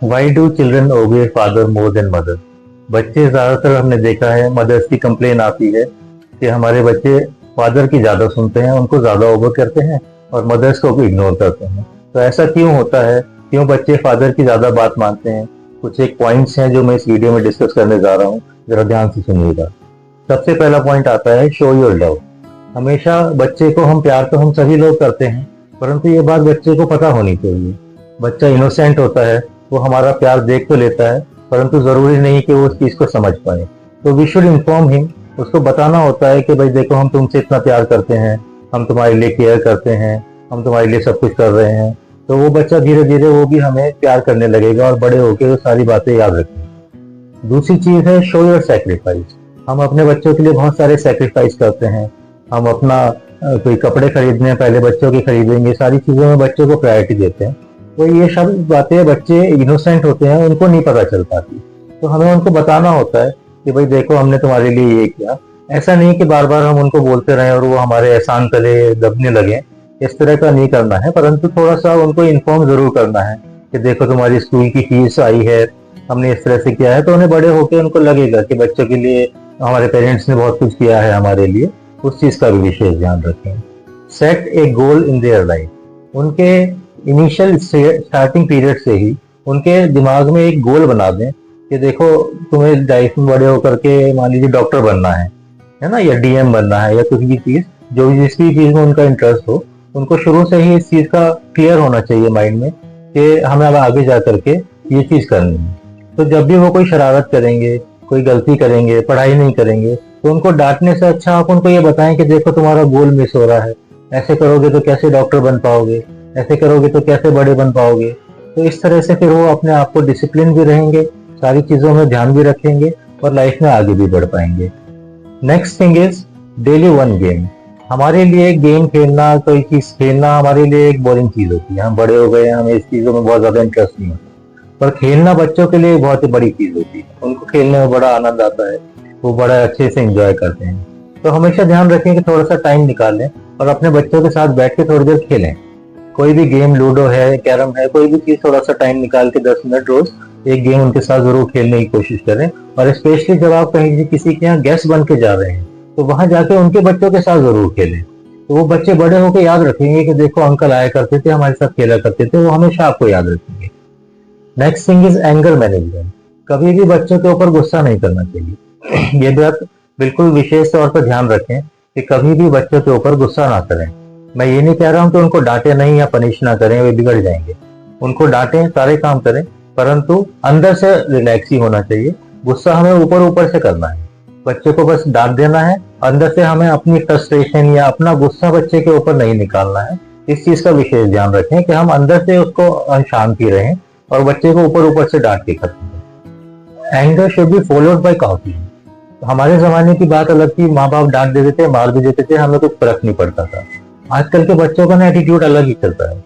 Y do children obey father more than mother? बच्चे ज्यादातर हमने देखा है मदर्स की कंप्लेन आती है कि हमारे बच्चे फादर की ज्यादा सुनते हैं, उनको ज्यादा ओबे करते हैं और मदर्स को भी इग्नोर करते हैं। तो ऐसा क्यों होता है? क्यों बच्चे फादर की ज्यादा बात मानते हैं? कुछ एक पॉइंट्स हैं जो मैं इस वीडियो में डिस्कस करने जा रहा हूँ, जरा ध्यान से सुनिएगा। सबसे पहला पॉइंट आता है शो योर लव। हमेशा बच्चे को हम प्यार तो हम सभी लोग करते हैं, परंतु ये बात बच्चे को पता होनी चाहिए। बच्चा इनोसेंट होता है, वो हमारा प्यार देख तो लेता है, परंतु जरूरी नहीं कि वो उस चीज को समझ पाए। तो वी शुड इन्फॉर्म हिम। उसको बताना होता है कि भाई देखो, हम तुमसे इतना प्यार करते हैं, हम तुम्हारे लिए केयर करते हैं, हम तुम्हारे लिए सब कुछ कर रहे हैं। तो वो बच्चा धीरे धीरे वो भी हमें प्यार करने लगेगा और बड़े होकर वो सारी बातें याद रखेंगे। दूसरी चीज है शो योर सेक्रीफाइस। हम अपने बच्चों के लिए बहुत सारे सेक्रीफाइस करते हैं। हम अपना कोई कपड़े खरीदने हैं, पहले बच्चों के खरीदेंगे, सारी चीजों में बच्चों को प्रायोरिटी देते हैं। तो ये सब बातें बच्चे इनोसेंट होते हैं, उनको नहीं पता चल पाती। तो हमें उनको बताना होता है कि भाई देखो, हमने तुम्हारे लिए ये किया। ऐसा नहीं कि बार बार हम उनको बोलते रहें और वो हमारे एहसान तले दबने लगे। इस तरह का नहीं करना है, परंतु थोड़ा सा उनको इन्फॉर्म जरूर करना है कि देखो, तुम्हारी स्कूल की फीस आई है, हमने इस तरह से किया है। तो उन्हें बड़े होकर उनको लगेगा कि बच्चों के लिए हमारे पेरेंट्स ने बहुत कुछ किया है हमारे लिए। उस चीज का भी विशेष ध्यान रखें। Set A goal in their life. उनके इनिशियल स्टार्टिंग पीरियड से ही उनके दिमाग में एक गोल बना दें कि देखो, तुम्हें लाइफ में बड़े होकर के मान लीजिए डॉक्टर बनना है ना, या डीएम बनना है, या कुछ भी चीज, जो भी जिस भी चीज में उनका इंटरेस्ट हो, उनको शुरू से ही इस चीज का क्लियर होना चाहिए माइंड में कि हमें अब आगे जा करके ये चीज करनी है। तो जब भी वो कोई शरारत करेंगे, कोई गलती करेंगे, पढ़ाई नहीं करेंगे, तो उनको डांटने से अच्छा आप उनको ये बताएं कि देखो, तुम्हारा गोल मिस हो रहा है, ऐसे करोगे तो कैसे डॉक्टर बन पाओगे, ऐसे करोगे तो कैसे बड़े बन पाओगे। तो इस तरह से फिर वो अपने आप को डिसिप्लिन भी रहेंगे, सारी चीजों में ध्यान भी रखेंगे और लाइफ में आगे भी बढ़ पाएंगे। Next thing is daily one game. हमारे लिए गेम खेलना, कोई चीज खेलना हमारे लिए एक बोरिंग चीज होती है। हम बड़े हो गए हैं, हमें इस चीजों में बहुत ज्यादा इंटरेस्ट नहीं होता, पर खेलना बच्चों के लिए बहुत ही बड़ी चीज होती है। उनको खेलने में बड़ा आनंद आता है, वो बड़ा अच्छे से एंजॉय करते हैं। तो हमेशा ध्यान रखें कि थोड़ा सा टाइम निकालें और अपने बच्चों के साथ बैठ के थोड़ी देर खेलें। कोई भी गेम, लूडो है, कैरम है, कोई भी चीज थोड़ा सा टाइम निकाल के 10 मिनट रोज एक गेम उनके साथ जरूर खेलने की कोशिश करें। और स्पेशली जब आप कहीं किसी के यहाँ गेस्ट बन के जा रहे हैं, तो वहां जाके उनके बच्चों के साथ जरूर खेलें। तो वो बच्चे बड़े होकर याद रखेंगे कि देखो, अंकल आया करते थे, हमारे साथ खेला करते थे, वो हमेशा आपको याद रखेंगे। Next thing is anger management. कभी भी बच्चों के ऊपर गुस्सा नहीं करना चाहिए। ये बात बिल्कुल विशेष तौर पर ध्यान रखें कि कभी भी बच्चों के ऊपर गुस्सा ना करें। मैं ये नहीं कह रहा हूं कि उनको डांटे नहीं या पनिश ना करें, वे बिगड़ जाएंगे। उनको डांटें, सारे काम करें, परंतु अंदर से रिलैक्स ही होना चाहिए। गुस्सा हमें ऊपर ऊपर से करना है, बच्चे को बस डांट देना है। अंदर से हमें अपनी फ्रस्ट्रेशन या अपना गुस्सा बच्चे के ऊपर नहीं निकालना है। इस चीज का विशेष ध्यान रखें कि हम अंदर से उसको शांति रहें और बच्चे को ऊपर ऊपर से डांट के खत्म करें। Anger should be followed by counselling. हमारे जमाने की बात अलग थी, माँ बाप डांट देते थे, मार भी देते थे, हमें कुछ फर्क नहीं पड़ता था। आजकल के बच्चों का ना एटीट्यूड अलग ही चलता है।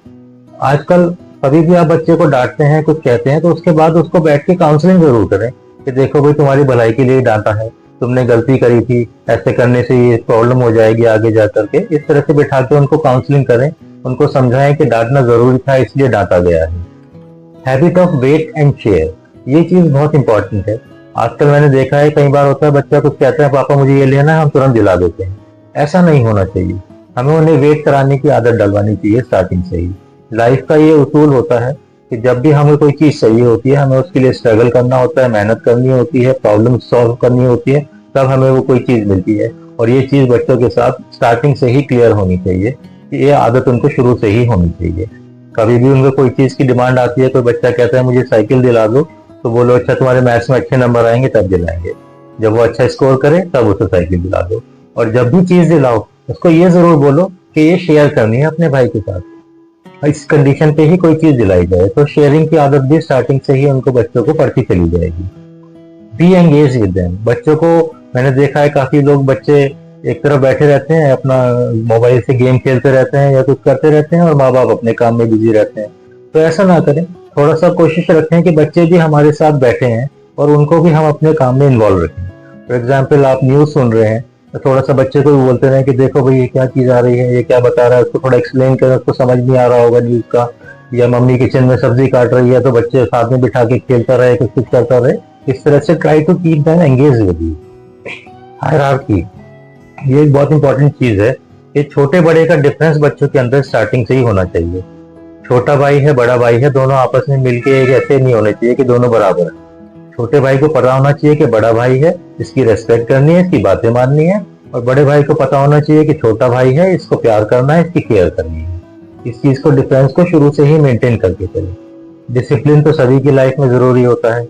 आजकल कभी भी आप बच्चे को डांटते हैं, कुछ कहते हैं, तो उसके बाद उसको बैठ के काउंसलिंग जरूर करें कि देखो भाई, तुम्हारी भलाई के लिए डांटा है, तुमने गलती करी थी, ऐसे करने से ये प्रॉब्लम हो जाएगी आगे जा करके। इस तरह से बिठा के उनको काउंसलिंग करें, उनको समझाएं कि डांटना जरूरी था, इसलिए डांटा गया है। Habit of wait and share, ये चीज बहुत इंपॉर्टेंट है। आजकल मैंने देखा है, कई बार होता है बच्चा कुछ कहता है, पापा मुझे ये लेना है, हम तुरंत दिला देते हैं। ऐसा नहीं होना चाहिए। हमें उन्हें वेट कराने की आदत डलवानी चाहिए स्टार्टिंग से ही। लाइफ का ये उसूल होता है कि जब भी हमें कोई चीज चाहिए होती है, हमें उसके लिए स्ट्रगल करना होता है, मेहनत करनी होती है, प्रॉब्लम सॉल्व करनी होती है, तब हमें वो कोई चीज मिलती है। और ये चीज बच्चों के साथ स्टार्टिंग से ही क्लियर होनी चाहिए कि ये आदत उनको शुरू से ही होनी चाहिए। कभी भी उनको कोई चीज की डिमांड आती है, कोई बच्चा कहता है मुझे साइकिल दिला दो, तो बोलो अच्छा, तुम्हारे मैथ्स में अच्छे नंबर आएंगे तब दिलाएंगे। जब वो अच्छा स्कोर करे तब उसे साइकिल दिला दो। और जब भी चीज दिलाओ, उसको ये जरूर बोलो कि ये शेयर करनी है अपने भाई के साथ। इस कंडीशन पे ही कोई चीज दिलाई जाए। तो शेयरिंग की आदत भी स्टार्टिंग से ही उनको, बच्चों को पड़ती चली जाएगी। B engage with them. बच्चों को मैंने देखा है, काफी लोग बच्चे एक तरफ बैठे रहते हैं, अपना मोबाइल से गेम खेलते रहते हैं या कुछ करते रहते हैं, और माँ बाप अपने काम में बिजी रहते हैं। तो ऐसा ना करें। थोड़ा सा कोशिश रखें कि बच्चे भी हमारे साथ बैठे हैं और उनको भी हम अपने काम में इन्वॉल्व रखें। फॉर एग्जाम्पल, आप न्यूज सुन रहे हैं, तो थोड़ा सा बच्चे को भी बोलते रहे कि देखो भाई, ये क्या चीज आ रही है, ये क्या बता रहा है, उसको थोड़ा एक्सप्लेन करें, उसको समझ नहीं आ रहा होगा न्यूज का, या मम्मी किचन में सब्जी काट रही है तो बच्चे साथ में बिठा के खेलता रहे, कुछ कुछ करता रहे। इस तरह से try to keep them engage with you. Hierarchy, ये एक बहुत इंपॉर्टेंट चीज है कि छोटे बड़े का डिफरेंस बच्चों के अंदर स्टार्टिंग से ही होना चाहिए। छोटा भाई है, बड़ा भाई है, दोनों आपस में मिलके एक ऐसे नहीं होने चाहिए कि दोनों बराबर है। छोटे भाई को पता होना चाहिए कि बड़ा भाई है, इसकी रेस्पेक्ट करनी है, इसकी बातें माननी है, और बड़े भाई को पता होना चाहिए कि छोटा भाई है, इसको प्यार करना है, इसकी केयर करनी है। इस चीज को, डिफरेंस को शुरू से ही मेंटेन करके चले। डिसिप्लिन तो सभी की लाइफ में जरूरी होता है।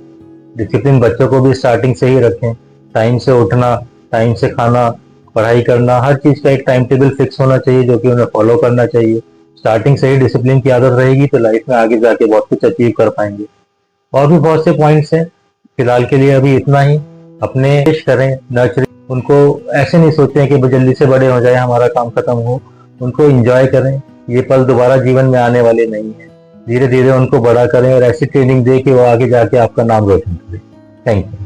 डिसिप्लिन बच्चों को भी स्टार्टिंग से ही रखें। टाइम से उठना, टाइम से खाना, पढ़ाई करना, हर चीज का एक टाइम टेबल फिक्स होना चाहिए जो कि उन्हें फॉलो करना चाहिए। स्टार्टिंग से ही डिसिप्लिन की आदत रहेगी तो लाइफ में आगे जाके बहुत कुछ अचीव कर पाएंगे। और भी बहुत से पॉइंट्स हैं, फिलहाल के लिए अभी इतना ही। अपने कोशिश करें, नर्चरिंग, उनको ऐसे नहीं सोचें कि वो जल्दी से बड़े हो जाए, हमारा काम खत्म हो। उनको एंजॉय करें, ये पल दोबारा जीवन में आने वाले नहीं है। धीरे धीरे उनको बड़ा करें और ऐसी ट्रेनिंग दे कि वो आगे जाके आपका नाम रोशन करे। Thank you.